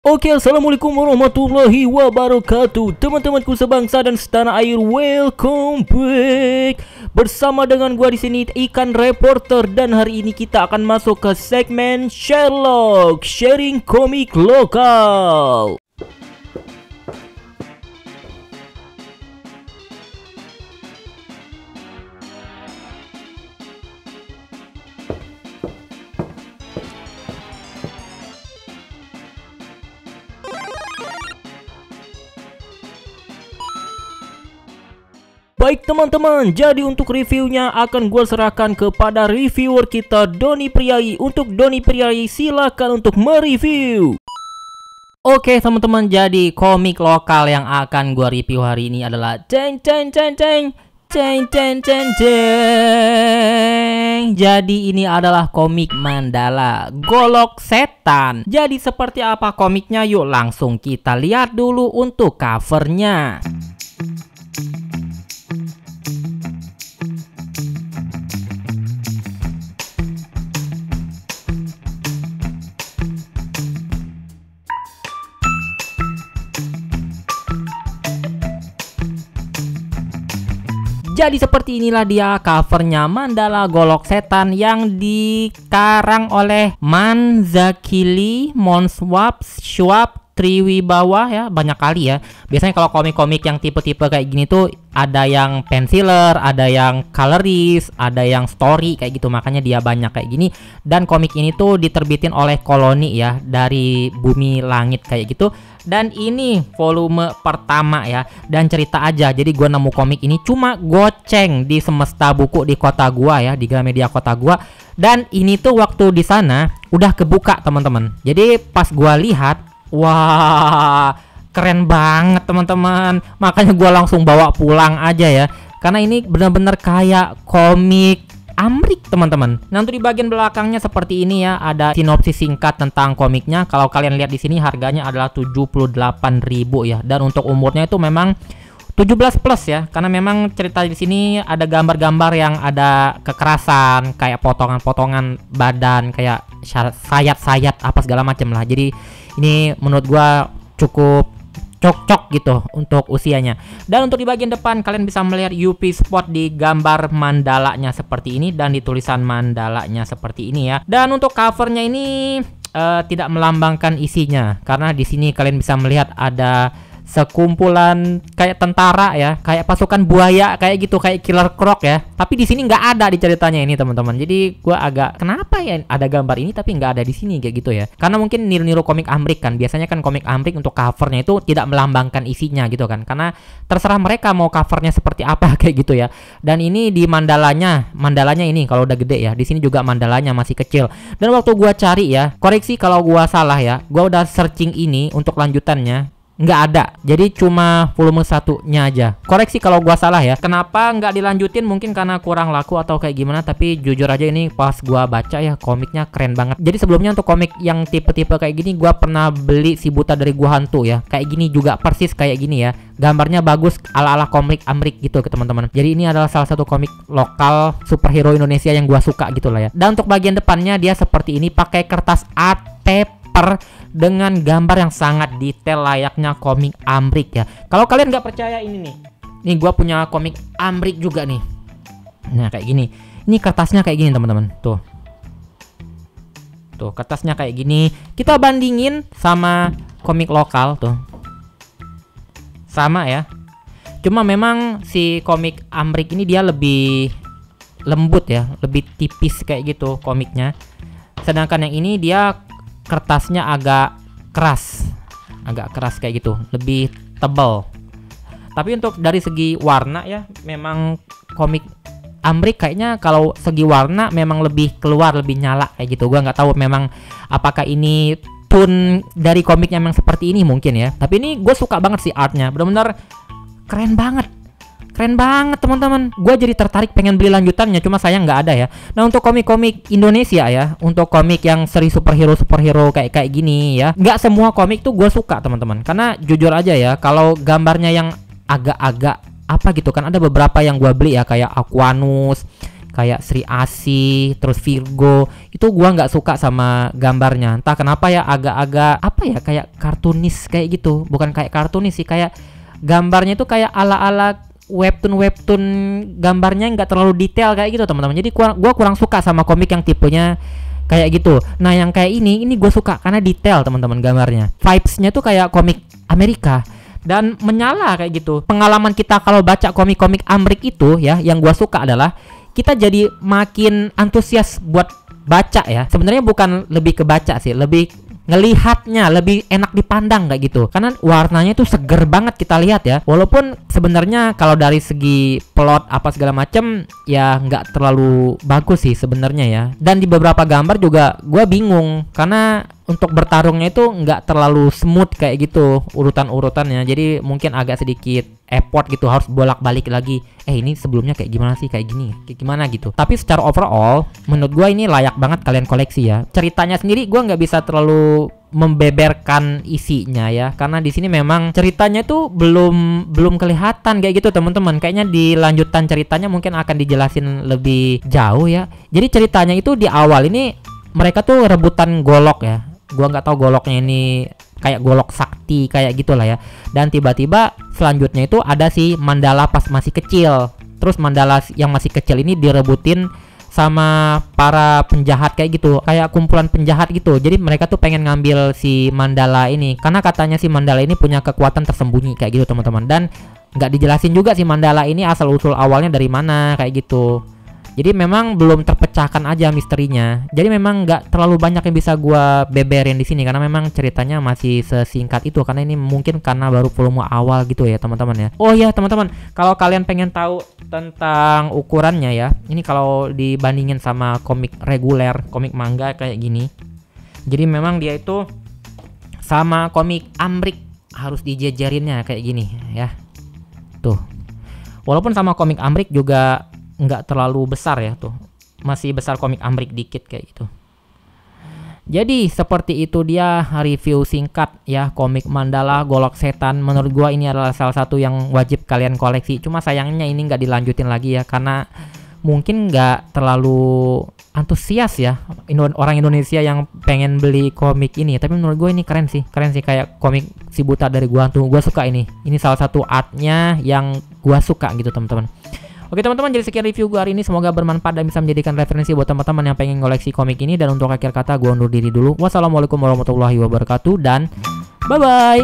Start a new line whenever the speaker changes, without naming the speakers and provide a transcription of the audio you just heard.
Oke, assalamualaikum warahmatullahi wabarakatuh. Teman-temanku sebangsa dan setanah air, welcome back. Bersama dengan gua di sini Ikan Reporter, dan hari ini kita akan masuk ke segmen Sherlock, sharing komik lokal. Baik teman-teman, jadi untuk reviewnya akan gue serahkan kepada reviewer kita Doni Priayi. Untuk Doni Priayi, silakan untuk mereview. Oke teman-teman, jadi komik lokal yang akan gue review hari ini adalah Ceng. Jadi ini adalah komik Mandala Golok Setan. Jadi seperti apa komiknya? Yuk langsung kita lihat dulu untuk covernya. Jadi seperti inilah dia covernya Mandala Golok Setan yang dikarang oleh Manzakili, Monswap, Schwab, Triwibawa ya, banyak kali ya. Biasanya kalau komik-komik yang tipe-tipe kayak gini tuh ada yang penciler, ada yang colorist, ada yang story kayak gitu. Makanya dia banyak kayak gini. Dan komik ini tuh diterbitin oleh Koloni ya, dari Bumi Langit kayak gitu. Dan ini volume pertama ya, dan cerita aja. Jadi gua nemu komik ini cuma goceng di Semesta Buku di kota gua ya, di Gramedia kota gua. Dan ini tuh waktu di sana udah kebuka teman-teman. Jadi pas gua lihat, wah keren banget teman-teman. Makanya gua langsung bawa pulang aja ya, karena ini benar-benar kayak komik Amrik teman-teman. Nah untuk di bagian belakangnya seperti ini ya, ada sinopsis singkat tentang komiknya. Kalau kalian lihat di sini harganya adalah 78.000 ya, dan untuk umurnya itu memang 17 plus ya, karena memang cerita di sini ada gambar-gambar yang ada kekerasan, kayak potongan-potongan badan, kayak sayat-sayat apa segala macam lah. Jadi ini menurut gua cukup cocok gitu untuk usianya. Dan untuk di bagian depan kalian bisa melihat UP spot di gambar mandalanya seperti ini, dan di tulisan mandalanya seperti ini ya. Dan untuk covernya ini tidak melambangkan isinya, karena di sini kalian bisa melihat ada sekumpulan kayak tentara ya, kayak pasukan buaya kayak gitu, kayak killer croc ya. Tapi di sini nggak ada di ceritanya ini teman-teman. Jadi gua agak kenapa ya ada gambar ini tapi nggak ada di sini kayak gitu ya. Karena mungkin niru-niru komik Amrik kan. Biasanya kan komik Amrik untuk covernya itu tidak melambangkan isinya gitu kan. Karena terserah mereka mau covernya seperti apa kayak gitu ya. Dan ini di mandalanya ini kalau udah gede ya. Di sini juga mandalanya masih kecil. Dan waktu gua cari ya, koreksi kalau gua salah ya. Gua udah searching ini untuk lanjutannya, nggak ada, jadi cuma volume satunya aja. Koreksi kalau gua salah ya. Kenapa nggak dilanjutin? Mungkin karena kurang laku atau kayak gimana. Tapi jujur aja ini pas gua baca ya, komiknya keren banget. Jadi sebelumnya untuk komik yang tipe-tipe kayak gini gua pernah beli si Buta dari Gua Hantu ya, kayak gini juga persis kayak gini ya. Gambarnya bagus ala-ala komik Amrik gitu ke teman-teman. Jadi ini adalah salah satu komik lokal superhero Indonesia yang gua suka gitu lah ya. Dan untuk bagian depannya dia seperti ini, pakai kertas art paper dengan gambar yang sangat detail layaknya komik Amrik ya. Kalau kalian nggak percaya ini nih gua punya komik Amrik juga nih. Nah kayak gini, ini kertasnya kayak gini teman-teman. Tuh kertasnya kayak gini. Kita bandingin sama komik lokal tuh, sama ya. Cuma memang si komik Amrik ini dia lebih lembut ya, lebih tipis kayak gitu komiknya. Sedangkan yang ini dia kertasnya agak keras kayak gitu, lebih tebal. Tapi untuk dari segi warna ya, memang komik Amrik kayaknya kalau segi warna memang lebih keluar, lebih nyala kayak gitu. Gua nggak tahu memang apakah ini tone dari komiknya memang seperti ini mungkin ya. Tapi ini gue suka banget sih artnya, benar-benar keren banget. Keren banget teman-teman. Gue jadi tertarik pengen beli lanjutannya, cuma sayang nggak ada ya. Nah untuk komik-komik Indonesia ya, untuk komik yang seri superhero kayak gini ya, nggak semua komik tuh gue suka teman-teman. Karena jujur aja ya, kalau gambarnya yang agak-agak apa gitu kan, ada beberapa yang gue beli ya, kayak Aquanus, kayak Sri Asih, terus Virgo, itu gua nggak suka sama gambarnya. Entah kenapa ya, agak-agak apa ya, kayak kartunis kayak gitu. Bukan kayak kartunis sih, kayak gambarnya itu kayak ala-ala webtoon gambarnya nggak terlalu detail kayak gitu teman-teman. Jadi gua kurang suka sama komik yang tipenya kayak gitu. Nah yang kayak ini gue suka karena detail teman-teman gambarnya. Vibes-nya tuh kayak komik Amerika dan menyala kayak gitu. Pengalaman kita kalau baca komik-komik Amrik itu ya, yang gue suka adalah kita jadi makin antusias buat baca ya. Sebenarnya bukan lebih ke baca sih, lebih ngelihatnya lebih enak dipandang kayak gitu, karena warnanya tuh seger banget kita lihat ya. Walaupun sebenarnya kalau dari segi plot apa segala macem ya nggak terlalu bagus sih sebenarnya ya. Dan di beberapa gambar juga gue bingung karena untuk bertarungnya itu nggak terlalu smooth kayak gitu urutan-urutannya. Jadi mungkin agak sedikit effort gitu, harus bolak-balik lagi. Ini sebelumnya kayak gimana sih, kayak gini, kayak gimana gitu. Tapi secara overall menurut gue ini layak banget kalian koleksi ya. Ceritanya sendiri gue nggak bisa terlalu membeberkan isinya ya, karena di sini memang ceritanya tuh belum kelihatan kayak gitu teman-teman. Kayaknya di lanjutan ceritanya mungkin akan dijelasin lebih jauh ya. Jadi ceritanya itu di awal ini mereka tuh rebutan golok ya. Gua nggak tahu goloknya ini kayak golok sakti kayak gitulah ya. Dan tiba-tiba selanjutnya itu ada si Mandala pas masih kecil. Terus Mandala yang masih kecil ini direbutin sama para penjahat kayak gitu, kayak kumpulan penjahat gitu. Jadi mereka tuh pengen ngambil si Mandala ini karena katanya si Mandala ini punya kekuatan tersembunyi kayak gitu teman-teman. Dan nggak dijelasin juga si Mandala ini asal usul awalnya dari mana kayak gitu. Jadi memang belum terpecahkan aja misterinya. Jadi memang nggak terlalu banyak yang bisa gua beberin di sini karena memang ceritanya masih sesingkat itu, karena ini mungkin karena baru volume awal gitu ya teman-teman ya. Oh ya teman-teman, kalau kalian pengen tahu tentang ukurannya ya, ini kalau dibandingin sama komik reguler, komik manga kayak gini. Jadi memang dia itu sama komik Amrik harus dijejarinnya kayak gini ya. Tuh. Walaupun sama komik Amrik juga nggak terlalu besar ya, tuh masih besar komik Amrik dikit kayak gitu. Jadi seperti itu dia review singkat ya komik Mandala Golok Setan. Menurut gua ini adalah salah satu yang wajib kalian koleksi. Cuma sayangnya ini nggak dilanjutin lagi ya, karena mungkin nggak terlalu antusias ya orang Indonesia yang pengen beli komik ini. Tapi menurut gue ini keren sih kayak komik si buta dari gua tuh. Gua suka ini salah satu artnya yang gua suka gitu teman-teman. Oke teman-teman, jadi sekian review gue hari ini. Semoga bermanfaat dan bisa menjadikan referensi buat teman-teman yang pengen koleksi komik ini. Dan untuk akhir kata gue undur diri dulu. Wassalamualaikum warahmatullahi wabarakatuh dan bye-bye.